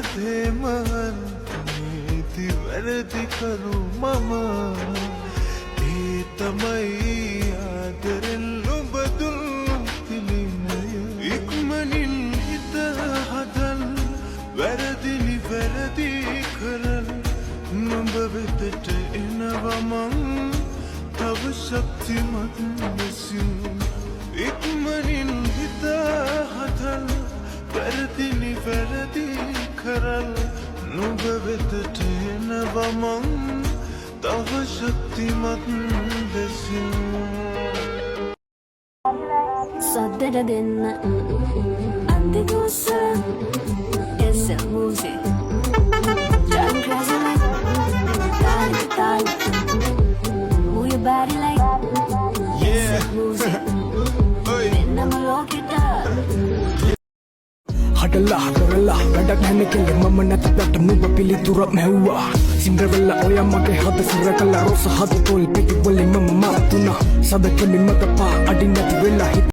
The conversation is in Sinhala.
මතේ මහන් නීති වැරදි කරු මම ඒ තමයි ආදරෙන් ඔබ දුන් තිලිනය ඉක්මනින් හිත හදන් වැරදි නිවැරදි කරන් නුඹ වෙතට එනවා මං තව ශක්තිමත් ලෙසින් ඉක්මනින් හිත හදන් වැරදි නිවැරදි කරන් නුඹ වෙතට එනවා මං තව ශක්තිමත් ලෙසින් සද්දට දෙන්න අන්තිදුස It's a music Driving crazy like Tali, tali Move your body like It's a music Then I'ma lock it up හටලා කරලා වැඩක් නැන කෙල්ල මම නැතට නුඹ පිළිතුරක් නැව්වා සින්දරෙල්ලා ඔය මගේ හද සිරකලා රොස හද තොල් පිටි වලින් මම මාතුණා සබ කෙලින් මත පා අඩින් නැති වෙලා